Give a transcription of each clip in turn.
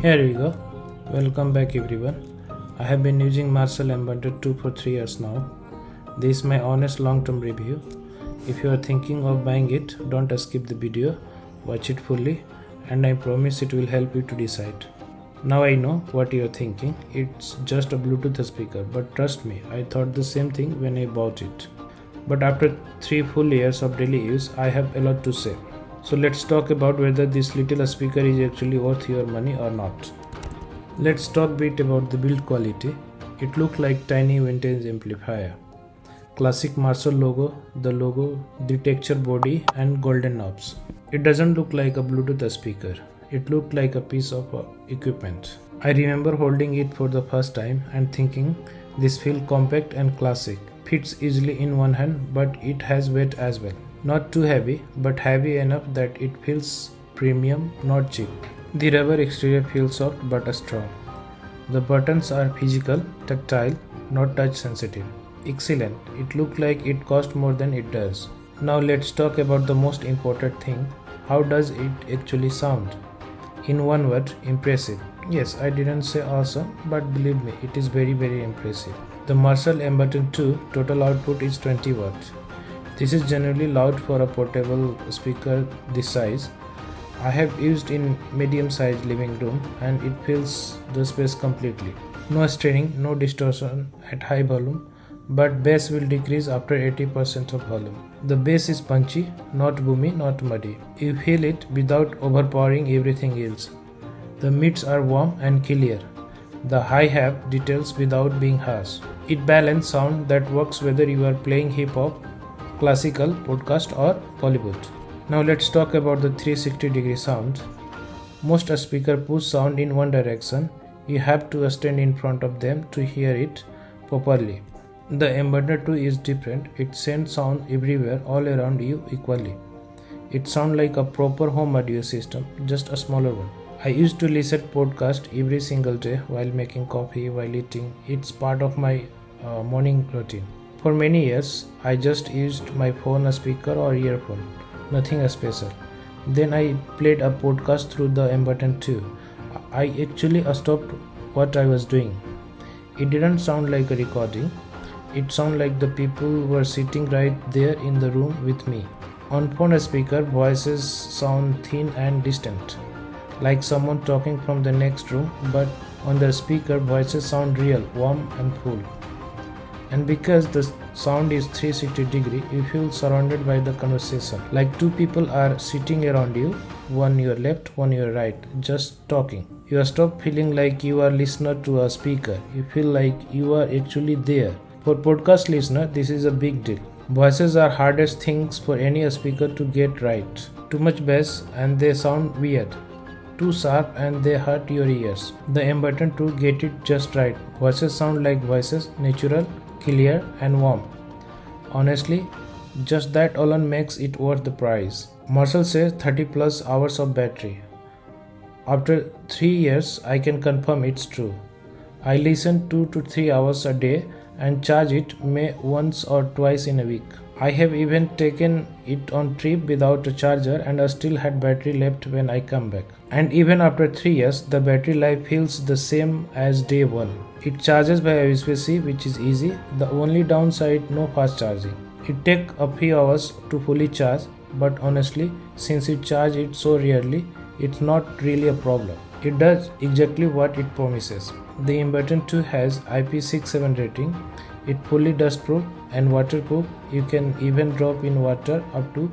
Here we go. Welcome back everyone. I have been using Marshall Emberton 2 for 3 years now. This is my honest long-term review. If you are thinking of buying it, don't skip the video. Watch it fully and I promise it will help you to decide. Now I know what you are thinking. It's just a Bluetooth speaker, but trust me, I thought the same thing when I bought it. But after 3 full years of daily use, I have a lot to say. So let's talk about whether this little speaker is actually worth your money or not. Let's talk a bit about the build quality. It looks like tiny vintage amplifier. Classic Marshall logo, the texture body and golden knobs. It doesn't look like a Bluetooth speaker. It looked like a piece of equipment. I remember holding it for the first time and thinking this feels compact and classic. Fits easily in one hand, but it has weight as well. Not too heavy, but heavy enough that it feels premium, not cheap. The rubber exterior feels soft but strong. The buttons are physical, tactile, not touch sensitive. Excellent. It looks like it costs more than it does. Now let's talk about the most important thing. How does it actually sound? In one word, impressive. Yes, I didn't say awesome, but believe me, it is very impressive. The Marshall Emberton 2 total output is 20 watts. This is generally loud for a portable speaker this size. I have used in medium-sized living room and it fills the space completely. No straining, no distortion at high volume, but bass will decrease after 80% of volume. The bass is punchy, not boomy, not muddy. You feel it without overpowering everything else. The mids are warm and clear. The high have details without being harsh. It balances sound that works whether you are playing hip-hop, classical, podcast or Bollywood. Now let's talk about the 360-degree sound. Most speakers push sound in one direction. You have to stand in front of them to hear it properly. The Emberton 2 is different. It sends sound everywhere, all around you equally. It sounds like a proper home audio system, just a smaller one. I used to listen to podcast every single day while making coffee, while eating. It's part of my morning routine. For many years, I just used my phone speaker or earphone, nothing special. Then I played a podcast through the Emberton 2. I actually stopped what I was doing. It didn't sound like a recording. It sounded like the people were sitting right there in the room with me. On phone speaker, voices sound thin and distant, like someone talking from the next room, but on the speaker, voices sound real, warm and full. And because the sound is 360 degree, you feel surrounded by the conversation. Like two people are sitting around you, one your left, one your right, just talking. You stop feeling like you are listener to a speaker. You feel like you are actually there. For podcast listener, this is a big deal. Voices are hardest things for any speaker to get right. Too much bass and they sound weird. Too sharp and they hurt your ears. The Emberton 2 get it just right. Voices sound like voices, natural, clear and warm. Honestly, just that alone makes it worth the price. Marshall says 30 plus hours of battery. After 3 years, I can confirm it's true. I listen 2 to 3 hours a day and charge it once or twice in a week. I have even taken it on trip without a charger and I still had battery left when I come back. And even after 3 years, the battery life feels the same as day one. It charges by USB-C, which is easy. The only downside, no fast charging. It takes a few hours to fully charge, but honestly, since you charge it so rarely, it's not really a problem. It does exactly what it promises. The Emberton 2 has IP67 rating. It's fully dustproof and waterproof. You can even drop in water up to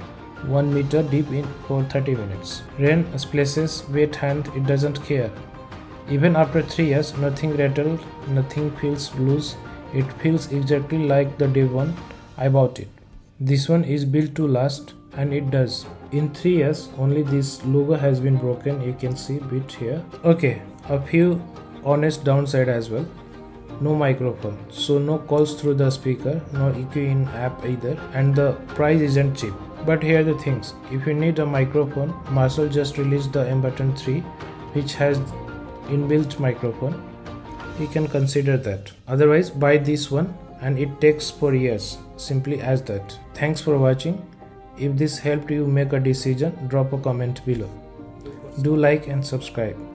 1 meter deep in for 30 minutes. Rain, splashes, wet hand, it doesn't care. Even after 3 years, nothing rattles, nothing feels loose. It feels exactly like the day one I bought it. This one is built to last, and it does. In 3 years, only this logo has been broken. You can see bit here. Okay, a few honest downside as well. No microphone, so no calls through the speaker, no EQ in app either, and the price isn't cheap. But here are the things. If you need a microphone, Marshall just released the Emberton 3, which has inbuilt microphone. You can consider that. Otherwise, buy this one and it takes 4 years. Simply as that. Thanks for watching. If this helped you make a decision, drop a comment below. Do like and subscribe.